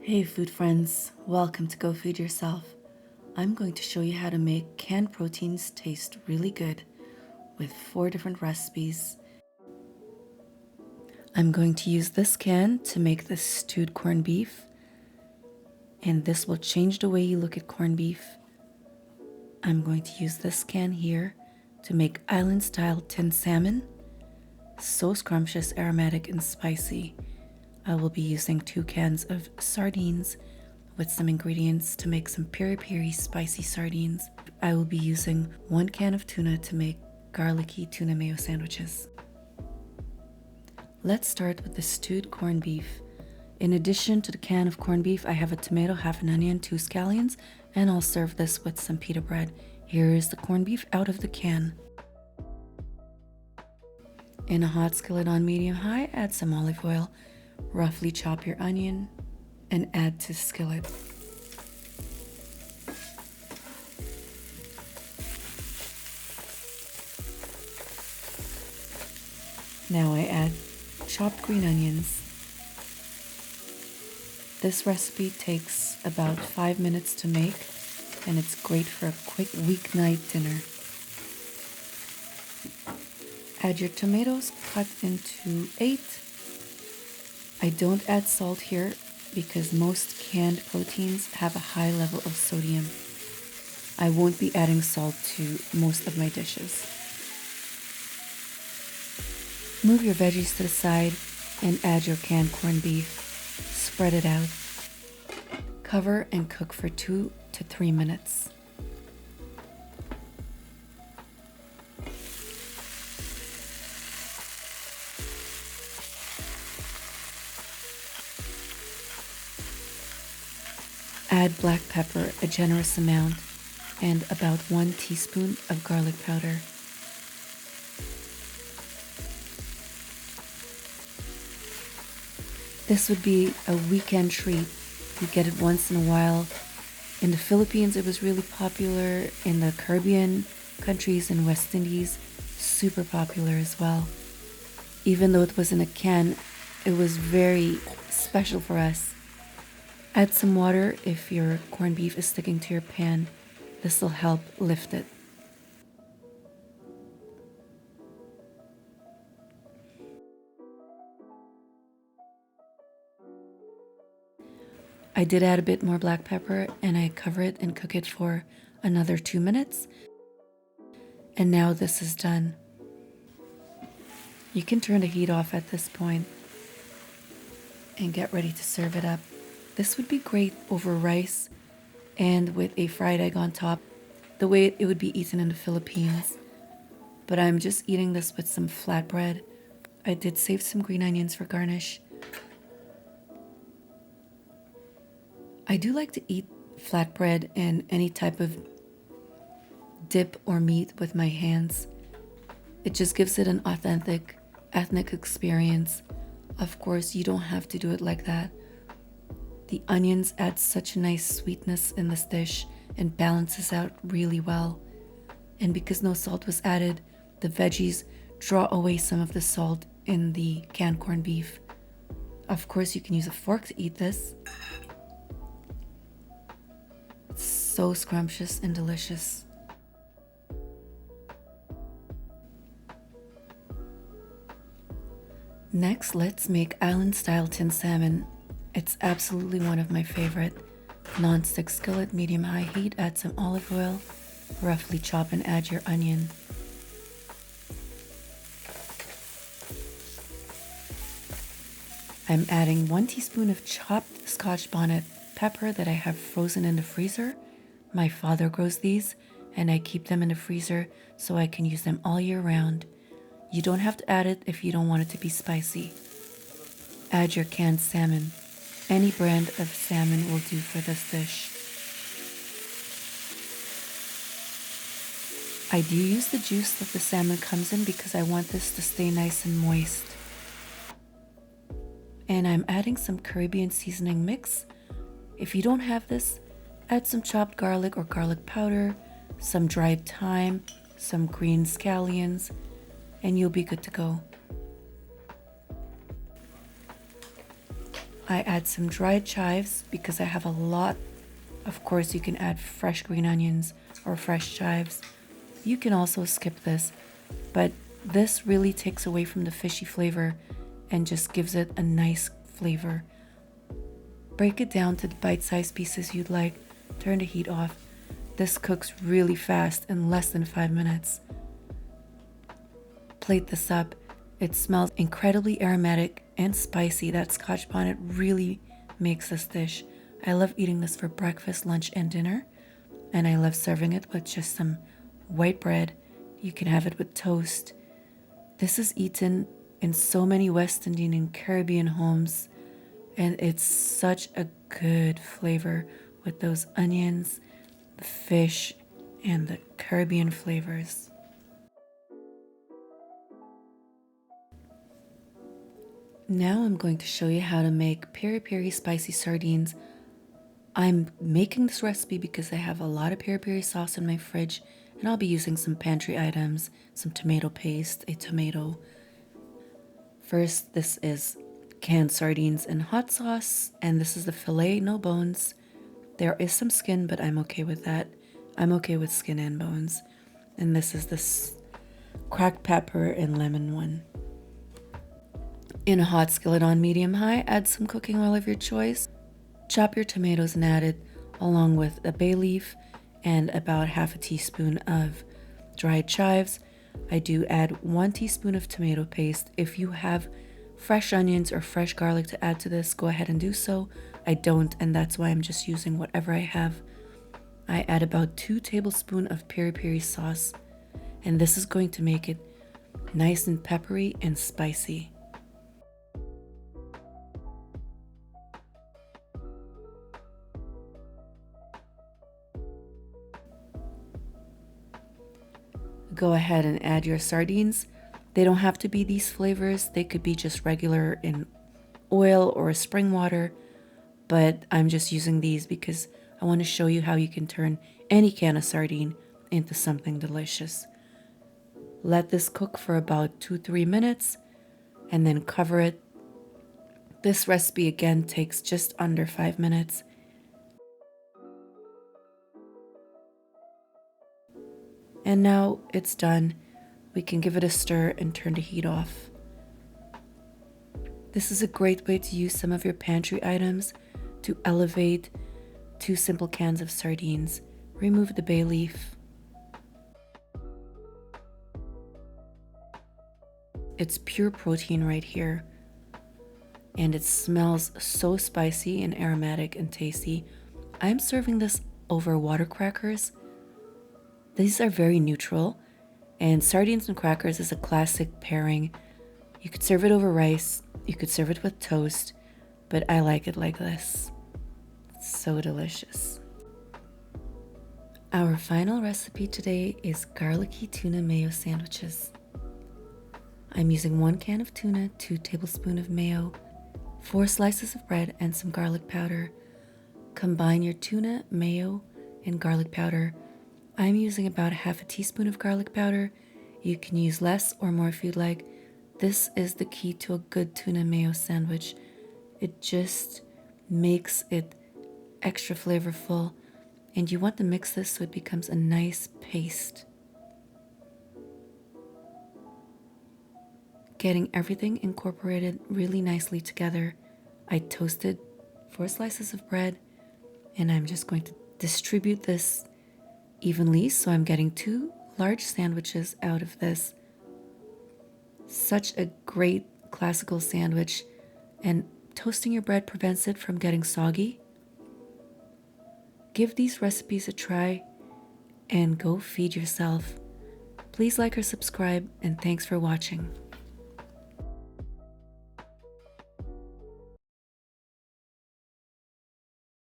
Hey food friends, welcome to Go Feed Yourself. I'm going to show you how to make canned proteins taste really good with 4 different recipes. I'm going to use this can to make this stewed corned beef, and this will change the way you look at corned beef. I'm going to use this can here to make island style tinned salmon, so scrumptious, aromatic, and spicy. I will be using 2 cans of sardines with some ingredients to make some peri-peri spicy sardines. I will be using 1 can of tuna to make garlicky tuna mayo sandwiches. Let's start with the stewed corned beef. In addition to the can of corned beef, I have a tomato, half an onion, 2 scallions, and I'll serve this with some pita bread. Here is the corned beef out of the can. In a hot skillet on medium-high, add some olive oil. Roughly chop your onion and add to the skillet. Now I add chopped green onions. This recipe takes about 5 minutes to make, and it's great for a quick weeknight dinner. Add your tomatoes cut into 8. I don't add salt here because most canned proteins have a high level of sodium. I won't be adding salt to most of my dishes. Move your veggies to the side and add your canned corned beef. Spread it out. Cover and cook for 2 to 3 minutes. Add black pepper, a generous amount, and about 1 teaspoon of garlic powder. This would be a weekend treat. You get it once in a while. In the Philippines, it was really popular. In the Caribbean countries and West Indies, super popular as well. Even though it was in a can, it was very special for us. Add some water if your corned beef is sticking to your pan. This will help lift it. I did add a bit more black pepper and I cover it and cook it for another 2 minutes. And now this is done. You can turn the heat off at this point and get ready to serve it up. This would be great over rice and with a fried egg on top, the way it would be eaten in the Philippines. But I'm just eating this with some flatbread. I did save some green onions for garnish. I do like to eat flatbread and any type of dip or meat with my hands. It just gives it an authentic ethnic experience. Of course, you don't have to do it like that. The onions add such a nice sweetness in this dish and balances out really well. And because no salt was added, the veggies draw away some of the salt in the canned corned beef. Of course, you can use a fork to eat this. It's so scrumptious and delicious. Next, let's make island-style tinned salmon. It's absolutely one of my favorite. Non-stick skillet, medium-high heat, add some olive oil, roughly chop and add your onion. I'm adding 1 teaspoon of chopped Scotch bonnet pepper that I have frozen in the freezer. My father grows these and I keep them in the freezer so I can use them all year round. You don't have to add it if you don't want it to be spicy. Add your canned salmon. Any brand of salmon will do for this dish. I do use the juice that the salmon comes in because I want this to stay nice and moist. And I'm adding some Caribbean seasoning mix. If you don't have this, add some chopped garlic or garlic powder, some dried thyme, some green scallions, and you'll be good to go. I add some dried chives because I have a lot. Of course, you can add fresh green onions or fresh chives. You can also skip this, but this really takes away from the fishy flavor and just gives it a nice flavor. Break it down to the bite-sized pieces you'd like. Turn the heat off. This cooks really fast in less than 5 minutes. Plate this up. It smells incredibly aromatic and spicy. That Scotch bonnet really makes this dish. I love eating this for breakfast, lunch, and dinner. And I love serving it with just some white bread. You can have it with toast. This is eaten in so many West Indian and Caribbean homes. And it's such a good flavor with those onions, the fish, and the Caribbean flavors. Now I'm going to show you how to make peri peri spicy sardines. I'm making this recipe because I have a lot of peri peri sauce in my fridge, and I'll be using some pantry items, some tomato paste, a tomato. First, this is canned sardines in hot sauce, and this is the filet, no bones. There is some skin, but I'm okay with that. I'm okay with skin and bones. And this is this cracked pepper and lemon one. In a hot skillet on medium-high, add some cooking oil of your choice. Chop your tomatoes and add it along with a bay leaf and about half a teaspoon of dried chives. I do add 1 teaspoon of tomato paste. If you have fresh onions or fresh garlic to add to this, go ahead and do so. I don't, and that's why I'm just using whatever I have. I add about 2 tablespoons of peri peri sauce, and this is going to make it nice and peppery and spicy. Go ahead and add your sardines. They don't have to be these flavors. They could be just regular in oil or spring water, but I'm just using these because I want to show you how you can turn any can of sardine into something delicious. Let this cook for about 2-3 minutes and then cover it. This recipe again takes just under 5 minutes. And now it's done. We can give it a stir and turn the heat off. This is a great way to use some of your pantry items to elevate 2 simple cans of sardines. Remove the bay leaf. It's pure protein right here. And it smells so spicy and aromatic and tasty. I'm serving this over water crackers. These are very neutral, and sardines and crackers is a classic pairing. You could serve it over rice, you could serve it with toast, but I like it like this. It's so delicious. Our final recipe today is garlicky tuna mayo sandwiches. I'm using 1 can of tuna, 2 tablespoons of mayo, 4 slices of bread, and some garlic powder. Combine your tuna, mayo, and garlic powder. I'm using about half a teaspoon of garlic powder. You can use less or more if you'd like. This is the key to a good tuna mayo sandwich. It just makes it extra flavorful, and you want to mix this so it becomes a nice paste. Getting everything incorporated really nicely together, I toasted 4 slices of bread, and I'm just going to distribute this evenly, so I'm getting 2 large sandwiches out of this. Such a great classical sandwich, and toasting your bread prevents it from getting soggy. Give these recipes a try and go feed yourself. Please like or subscribe, and thanks for watching.